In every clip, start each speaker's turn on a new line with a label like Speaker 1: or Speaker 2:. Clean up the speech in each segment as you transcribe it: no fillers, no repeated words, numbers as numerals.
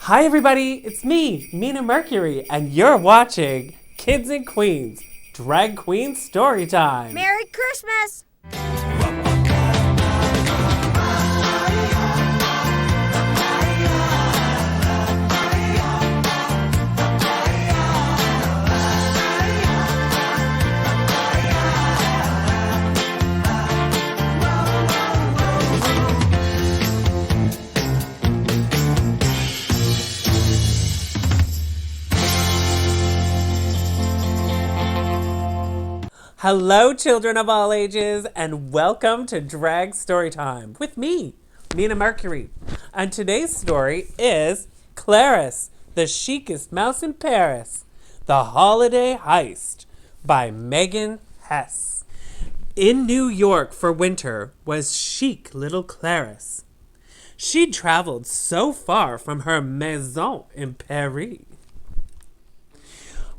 Speaker 1: Hi everybody, it's me, Mina Mercury, and you're watching Kids and Queens, Drag Queen Story Time.
Speaker 2: Merry Christmas!
Speaker 1: Hello, children of all ages, and welcome to Drag Story Time with me, Mina Mercury. And today's story is Claris, the Chicest Mouse in Paris, the Holiday Heist by Megan Hess. In New York for winter was chic little Claris. She'd traveled so far from her maison in Paris.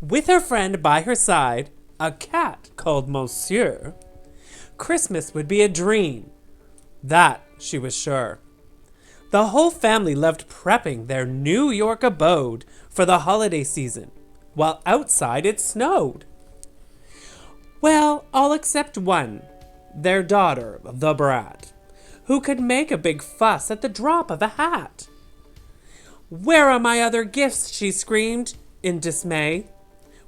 Speaker 1: With her friend by her side, a cat called Monsieur, Christmas would be a dream. That she was sure. The whole family loved prepping their New York abode for the holiday season, while outside it snowed. Well, all except one, their daughter, the brat, who could make a big fuss at the drop of a hat. "Where are my other gifts?" she screamed in dismay.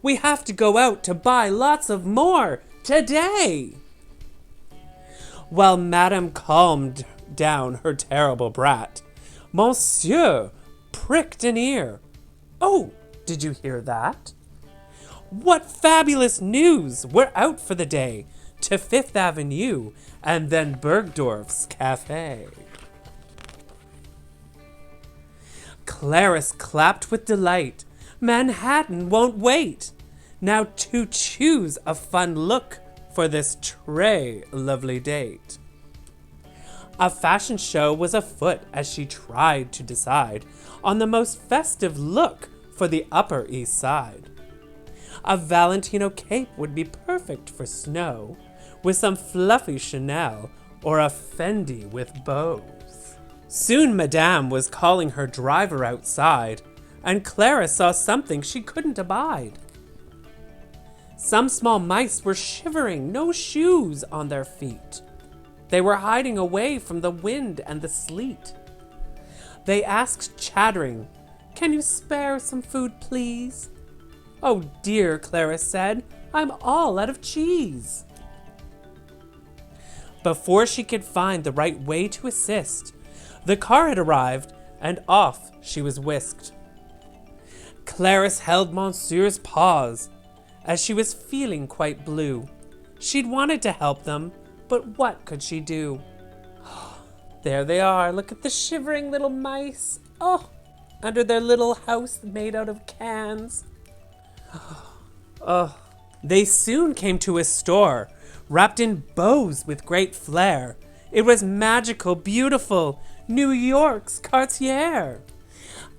Speaker 1: "We have to go out to buy lots of more today." While Madame calmed down her terrible brat, Monsieur pricked an ear. "Oh, did you hear that? What fabulous news! We're out for the day to Fifth Avenue and then Bergdorf's Cafe." Claris clapped with delight. Manhattan won't wait. Now to choose a fun look for this très lovely date. A fashion show was afoot as she tried to decide on the most festive look for the Upper East Side. A Valentino cape would be perfect for snow, with some fluffy Chanel or a Fendi with bows. Soon Madame was calling her driver outside, and Clara saw something she couldn't abide. Some small mice were shivering, no shoes on their feet. They were hiding away from the wind and the sleet. They asked, chattering, "Can you spare some food, please?" "Oh dear," Clara said, "I'm all out of cheese." Before she could find the right way to assist, the car had arrived, and off she was whisked. Claris held Monsieur's paws, as she was feeling quite blue. She'd wanted to help them, but what could she do? There they are, look at the shivering little mice. Oh, under their little house made out of cans. Oh, they soon came to a store, wrapped in bows with great flair. It was magical, beautiful, New York's Cartier.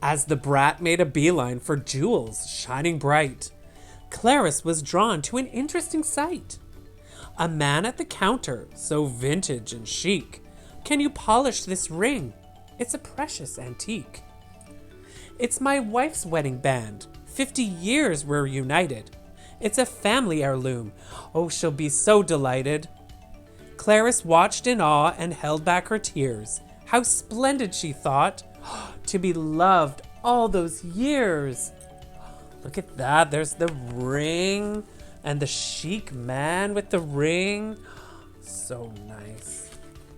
Speaker 1: As the brat made a beeline for jewels shining bright, Claris was drawn to an interesting sight. A man at the counter, so vintage and chic. "Can you polish this ring? It's a precious antique." "It's my wife's wedding band. 50 years we're united. It's a family heirloom. Oh, she'll be so delighted." Claris watched in awe and held back her tears. How splendid, she thought, to be loved all those years. Look at that, there's the ring and the chic man with the ring. So nice.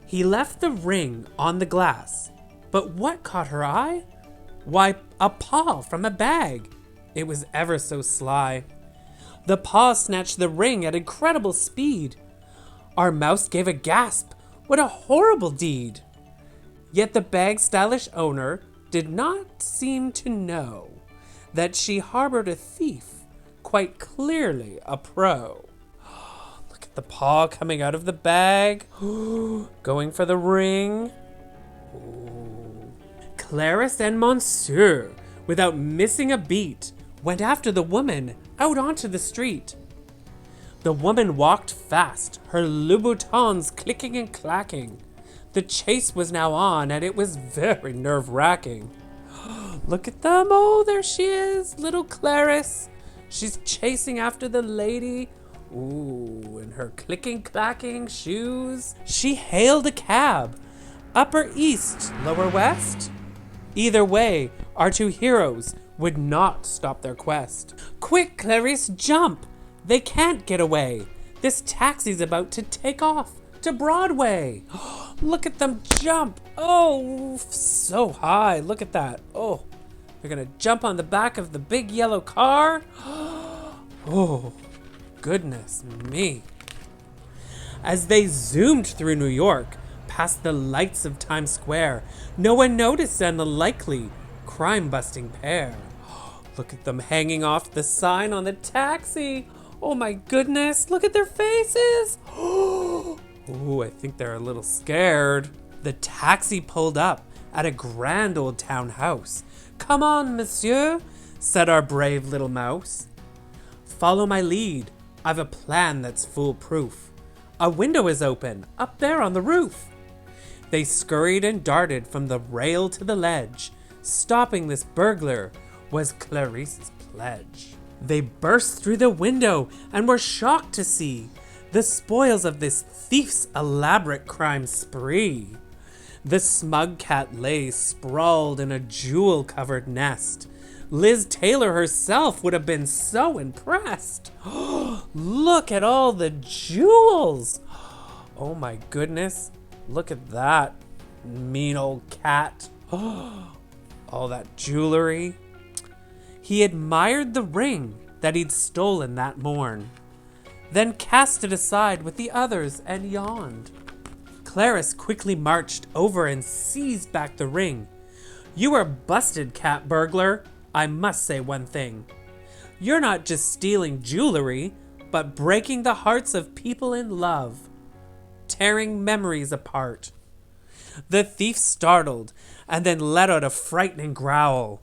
Speaker 1: He left the ring on the glass, but what caught her eye? Why, a paw from a bag. It was ever so sly. The paw snatched the ring at incredible speed. Our mouse gave a gasp. What a horrible deed! Yet the bag's stylish owner did not seem to know that she harbored a thief, quite clearly a pro. Look at the paw coming out of the bag, going for the ring. Claris and Monsieur, without missing a beat, went after the woman out onto the street. The woman walked fast, her Louboutins clicking and clacking. The chase was now on, and it was very nerve-wracking. Look at them. Oh, there she is, little Claris. She's chasing after the lady. Ooh, in her clicking clacking shoes. She hailed a cab. Upper east, lower west? Either way, our two heroes would not stop their quest. Quick, Clarice, jump! They can't get away. This taxi's about to take off to Broadway. Look at them jump. Oh, so high. Look at that. Oh, they're gonna jump on the back of the big yellow car. Oh, goodness me. As they zoomed through New York, past the lights of Times Square, no one noticed an unlikely crime-busting pair. Look at them hanging off the sign on the taxi. Oh my goodness, look at their faces. Oh, I think they're a little scared. The taxi pulled up at a grand old townhouse. Come on, monsieur, said our brave little mouse. Follow my lead. I've a plan that's foolproof. A window is open up there on the roof. They scurried and darted from the rail to the ledge. Stopping this burglar was Clarice's pledge. They burst through the window and were shocked to see the spoils of this thief's elaborate crime spree. The smug cat lay sprawled in a jewel-covered nest. Liz Taylor herself would have been so impressed. Look at all the jewels. Oh my goodness. Look at that mean old cat. All that jewelry. He admired the ring that he'd stolen that morn, then cast it aside with the others and yawned. Claris quickly marched over and seized back the ring. You are busted, cat burglar. I must say one thing. You're not just stealing jewelry, but breaking the hearts of people in love, tearing memories apart. The thief startled and then let out a frightening growl.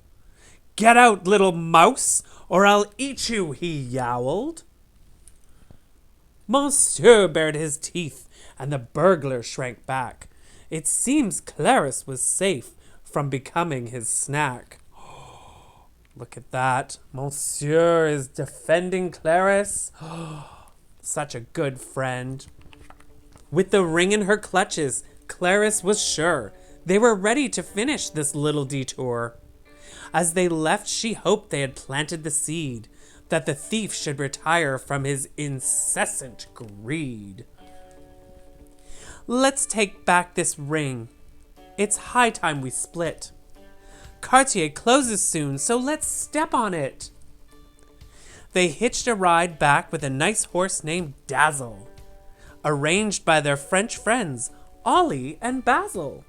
Speaker 1: Get out, little mouse, or I'll eat you, he yowled. Monsieur bared his teeth, and the burglar shrank back. It seems Claris was safe from becoming his snack. Look at that. Monsieur is defending Claris. Such a good friend. With the ring in her clutches, Claris was sure they were ready to finish this little detour. As they left, she hoped they had planted the seed that the thief should retire from his incessant greed. Let's take back this ring. It's high time we split. Cartier closes soon, so let's step on it. They hitched a ride back with a nice horse named Dazzle, arranged by their French friends, Ollie and Basil.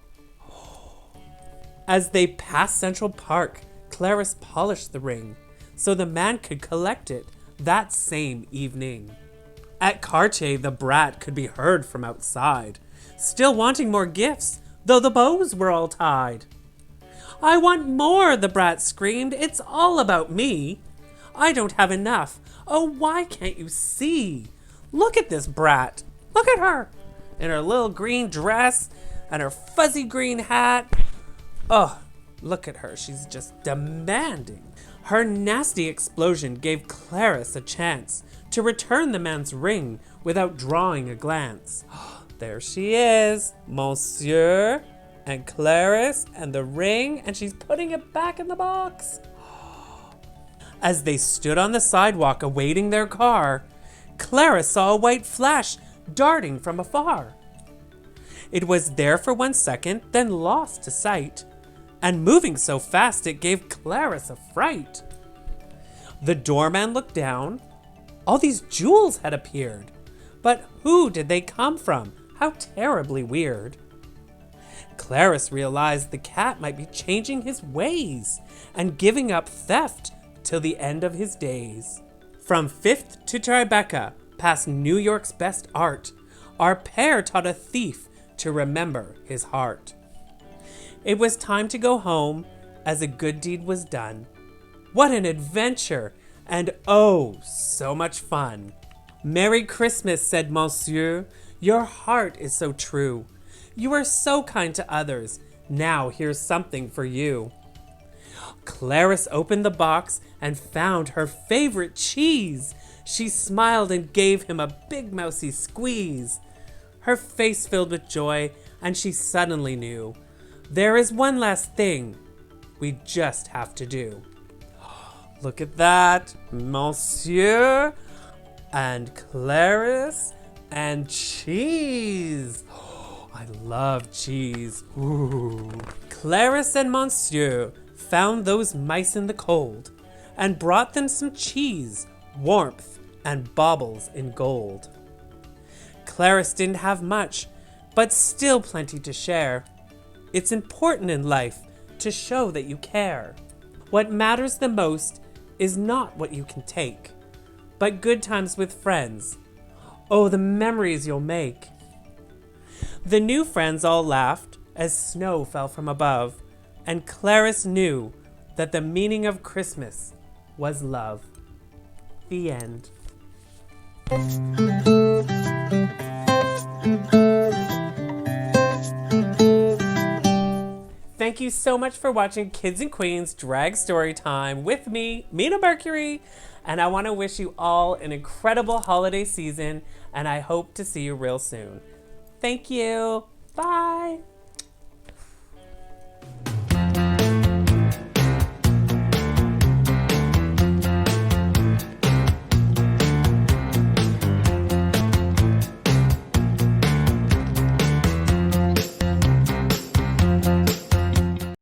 Speaker 1: As they passed Central Park, Claris polished the ring so the man could collect it that same evening. At Cartier, the brat could be heard from outside, still wanting more gifts, though the bows were all tied. I want more, the brat screamed. It's all about me. I don't have enough. Oh, why can't you see? Look at this brat. Look at her in her little green dress and her fuzzy green hat. Oh, look at her. She's just demanding. Her nasty explosion gave Claris a chance to return the man's ring without drawing a glance. There she is, Monsieur and Claris and the ring, and she's putting it back in the box. As they stood on the sidewalk awaiting their car, Claris saw a white flash darting from afar. It was there for 1 second, then lost to sight, and moving so fast it gave Claris a fright. The doorman looked down. All these jewels had appeared, but who did they come from? How terribly weird. Claris realized the cat might be changing his ways and giving up theft till the end of his days. From Fifth to Tribeca, past New York's best art, our pair taught a thief to remember his heart. It was time to go home as a good deed was done. What an adventure, and oh, so much fun. Merry Christmas, said Monsieur. Your heart is so true. You are so kind to others. Now here's something for you. Claris opened the box and found her favorite cheese. She smiled and gave him a big mousy squeeze. Her face filled with joy, and she suddenly knew there is one last thing we just have to do. Look at that, Monsieur and Claris and cheese. I love cheese. Ooh. Claris and Monsieur found those mice in the cold and brought them some cheese, warmth, and baubles in gold. Claris didn't have much, but still plenty to share. It's important in life to show that you care. What matters the most is not what you can take, but good times with friends. Oh, the memories you'll make. The new friends all laughed as snow fell from above, and Claris knew that the meaning of Christmas was love. The end. Thank you so much for watching Kids and Queens Drag Story Time with me, Mina Mercury, and I want to wish you all an incredible holiday season, and I hope to see you real soon. Thank you. Bye.